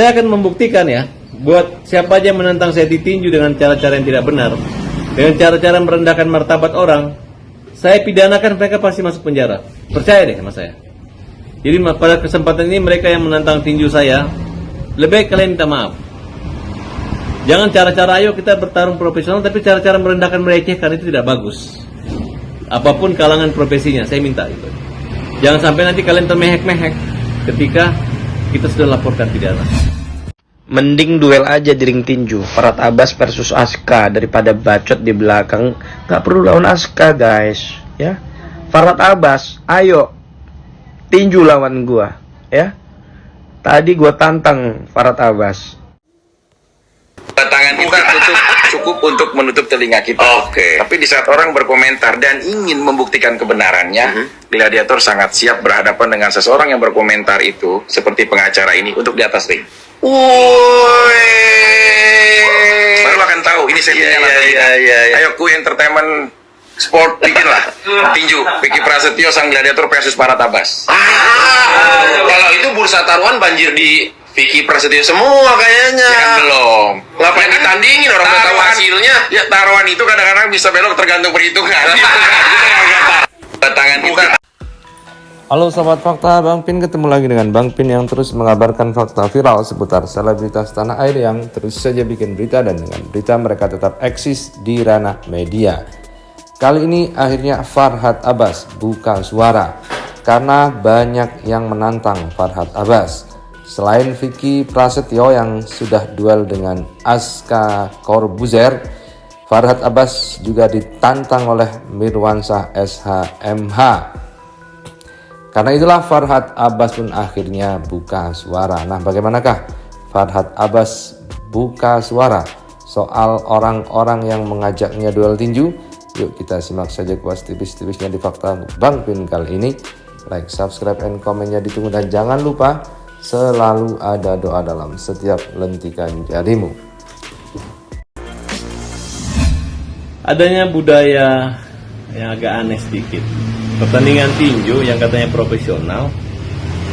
Saya akan membuktikan ya, buat siapa aja menentang saya ditinju dengan cara-cara yang tidak benar, dengan cara-cara merendahkan martabat orang, saya pidanakan, mereka pasti masuk penjara. Percaya deh sama saya. Jadi pada kesempatan ini mereka yang menentang tinju saya, lebih baik kalian minta maaf. Jangan cara-cara ayo kita bertarung profesional, tapi cara-cara merendahkan, merecehkan itu tidak bagus. Apapun kalangan profesinya, saya minta itu. Jangan sampai nanti kalian termehek-mehek ketika kita sudah laporkan pidana. Mending duel aja di ring tinju, Farhad Abbas versus Aska, daripada bacot di belakang. Gak perlu lawan Aska guys, ya. Farhad Abbas, ayo tinju lawan gua, ya. Tadi gua tantang Farhad Abbas. Tangan kita cukup untuk menutup telinga kita. Oke. Tapi di saat orang berkomentar dan ingin membuktikan kebenarannya, gladiator sangat siap berhadapan dengan seseorang yang berkomentar itu seperti pengacara ini untuk di atas ring. Woi. Baru akan tahu ini settingan atau tidak. Ayo Ku Entertainment Sport bikinlah tinju Vicky Prasetyo sang gladiator versus Farhad Abbas. Kalau itu bursa taruhan banjir di Vicky Prasetyo semua kayaknya. Ya kan belum. Ngapain ditandingin, orang udah tahu hasilnya. Ya taruhan itu kadang-kadang bisa belok tergantung perhitungan. Tangan kita. Halo Sobat Fakta, Bang Pin ketemu lagi dengan Bang Pin yang terus mengabarkan fakta viral seputar selebritas tanah air yang terus saja bikin berita, dan dengan berita mereka tetap eksis di ranah media. Kali ini akhirnya Farhad Abbas buka suara karena banyak yang menantang Farhad Abbas. Selain Vicky Prasetyo yang sudah duel dengan Aska Corbuzier, Farhad Abbas juga ditantang oleh Mirwansyah SHMH. Karena itulah Farhad Abbas pun akhirnya buka suara. Nah, bagaimanakah Farhad Abbas buka suara soal orang-orang yang mengajaknya duel tinju? Yuk kita simak saja kuas tipis-tipisnya di Fakta Bang Pin kali ini. Like, subscribe, and komennya ditunggu, dan jangan lupa selalu ada doa dalam setiap lentikan jarimu. Adanya budaya yang agak aneh sedikit. Pertandingan tinju yang katanya profesional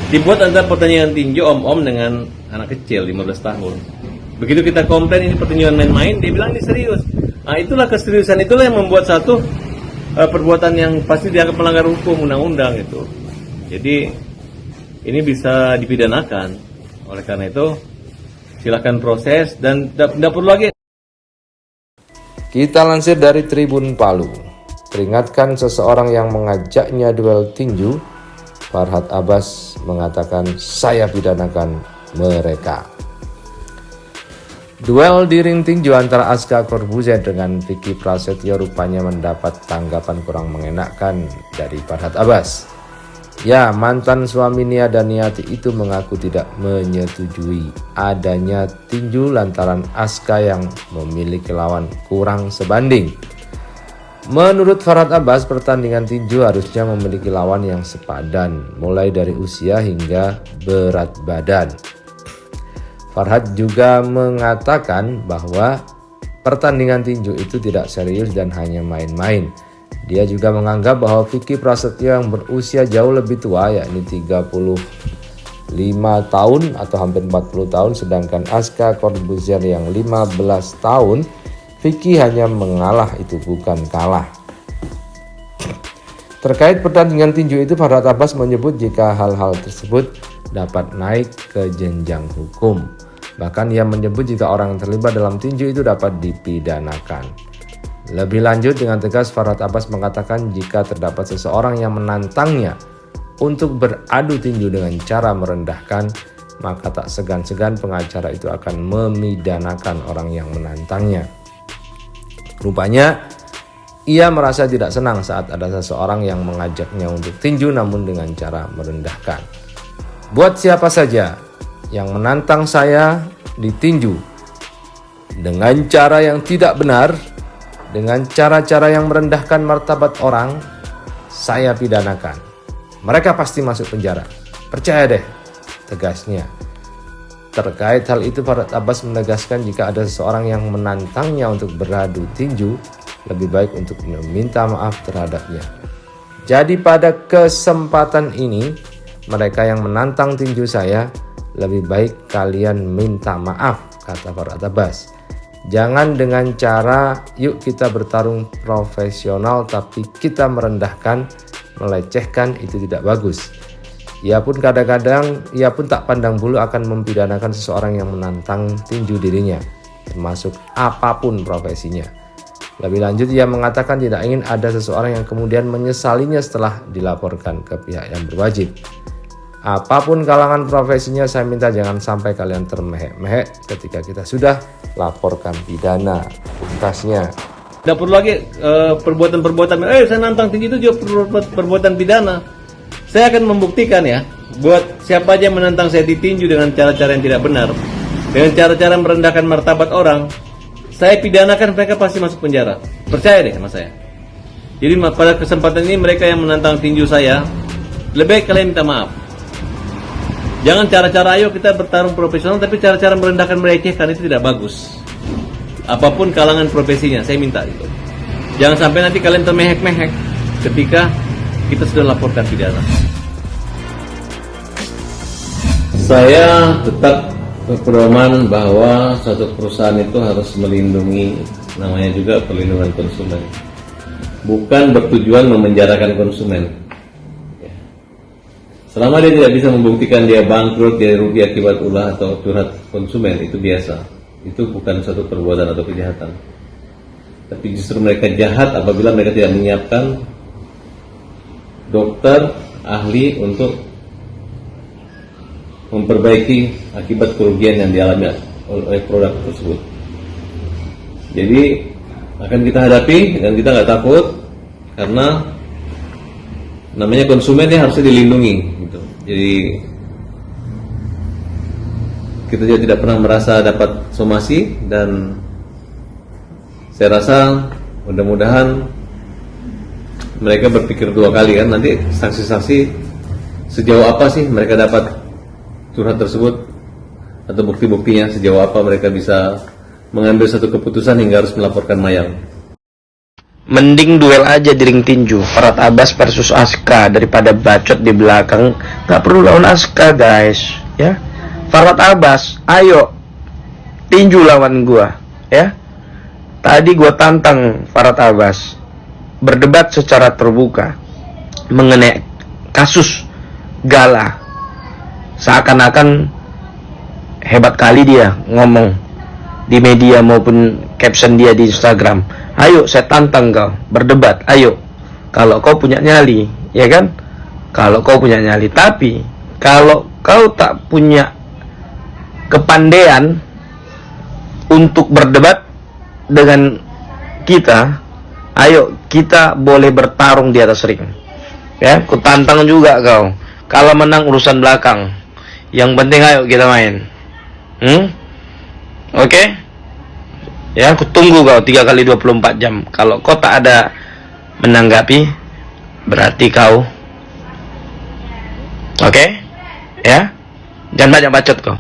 dibuat antara pertandingan tinju om-om dengan anak kecil 15 tahun. Begitu kita komplain ini pertandingan main-main, dia bilang ini serius. Nah, itulah keseriusan, itulah yang membuat satu perbuatan yang pasti dianggap melanggar hukum undang-undang itu. Jadi ini bisa dipidanakan. Oleh karena itu silakan proses dan tidak perlu lagi. Kita lansir dari Tribun Palu. Peringatkan seseorang yang mengajaknya duel tinju, Farhad Abbas mengatakan saya pidanakan mereka. Duel di ring tinju antara Aska Corbuzier dengan Vicky Prasetyo rupanya mendapat tanggapan kurang mengenakan dari Farhad Abbas. Ya, mantan suami Nia Daniati itu mengaku tidak menyetujui adanya tinju lantaran Aska yang memiliki lawan kurang sebanding. Menurut Farhad Abbas, pertandingan tinju harusnya memiliki lawan yang sepadan, mulai dari usia hingga berat badan. Farhad juga mengatakan bahwa pertandingan tinju itu tidak serius dan hanya main-main. Dia juga menganggap bahwa Vicky Prasetyo yang berusia jauh lebih tua, yakni 35 tahun atau hampir 40 tahun, sedangkan Aska Corbuzier yang 15 tahun, Vicky hanya mengalah, itu bukan kalah. Terkait pertandingan tinju itu, Farhad Abbas menyebut jika hal-hal tersebut dapat naik ke jenjang hukum. Bahkan ia menyebut jika orang yang terlibat dalam tinju itu dapat dipidanakan. Lebih lanjut, dengan tegas Farhad Abbas mengatakan jika terdapat seseorang yang menantangnya untuk beradu tinju dengan cara merendahkan, maka tak segan-segan pengacara itu akan memidanakan orang yang menantangnya. Rupanya ia merasa tidak senang saat ada seseorang yang mengajaknya untuk tinju namun dengan cara merendahkan. Buat siapa saja yang menantang saya ditinju dengan cara yang tidak benar, dengan cara-cara yang merendahkan martabat orang, saya pidanakan. Mereka pasti masuk penjara. Percaya deh, tegasnya. Terkait hal itu, Farhad Abbas menegaskan jika ada seseorang yang menantangnya untuk beradu tinju, lebih baik untuk meminta maaf terhadapnya. Jadi pada kesempatan ini, mereka yang menantang tinju saya Lebih baik kalian minta maaf, kata Farhad Abbas. Jangan dengan cara yuk kita bertarung profesional tapi kita merendahkan, melecehkan, itu tidak bagus. Ia pun tak pandang bulu akan mempidanakan seseorang yang menantang tinju dirinya, termasuk apapun profesinya. Lebih lanjut ia mengatakan tidak ingin ada seseorang yang kemudian menyesalinya setelah dilaporkan ke pihak yang berwajib. Apapun kalangan profesinya, saya minta jangan sampai kalian termehek-mehek ketika kita sudah laporkan pidana, tuntasnya. Tidak perlu lagi perbuatan-perbuatan, saya nantang tinju itu juga perbuatan pidana. Saya akan membuktikan ya, buat siapa aja yang menantang saya ditinju dengan cara-cara yang tidak benar, dengan cara-cara merendahkan martabat orang, saya pidanakan, mereka pasti masuk penjara. Percaya deh sama saya. Jadi pada kesempatan ini mereka yang menantang tinju saya, lebih baik kalian minta maaf. Jangan cara-cara ayo kita bertarung profesional, tapi cara-cara merendahkan, melecehkan itu tidak bagus. Apapun kalangan profesinya, saya minta itu. Jangan sampai nanti kalian termehek-mehek ketika kita sudah laporkan pidana. Saya tetap berpedoman bahwa suatu perusahaan itu harus melindungi, namanya juga perlindungan konsumen. Bukan bertujuan memenjarakan konsumen. Selama dia tidak bisa membuktikan dia bangkrut, dia rugi akibat ulah atau curhat konsumen, itu biasa. Itu bukan suatu perbuatan atau kejahatan. Tapi justru mereka jahat apabila mereka tidak menyiapkan dokter ahli untuk memperbaiki akibat kerugian yang dialami oleh produk tersebut. Jadi akan kita hadapi dan kita nggak takut, karena namanya konsumen yang harusnya dilindungi gitu. Jadi kita juga tidak pernah merasa dapat somasi, dan saya rasa mudah-mudahan mereka berpikir dua kali kan, nanti saksi-saksi sejauh apa sih mereka dapat curhat tersebut, atau bukti-buktinya sejauh apa mereka bisa mengambil satu keputusan hingga harus melaporkan Mayang. Mending duel aja di ring tinju, Farhad Abbas versus Aska, daripada bacot di belakang. Gak perlu lawan Aska guys, ya. Farhad Abbas, ayo tinju lawan gua, ya. Tadi gua tantang Farhad Abbas berdebat secara terbuka mengenai kasus Gala. Seakan-akan hebat kali dia ngomong di media maupun caption dia di Instagram. Ayo saya tantang kau berdebat, ayo. Kalau kau punya nyali, ya kan? Kalau kau punya nyali. Tapi kalau kau tak punya kepandaian untuk berdebat dengan kita, ayo kita boleh bertarung di atas ring. Ya, ku tantang juga kau. Kalau menang urusan belakang. Yang penting ayo kita main. Oke? Ya, aku tunggu kau 3 kali 24 jam. Kalau kau tak ada menanggapi, berarti kau oke? Ya? Jangan banyak bacot kau.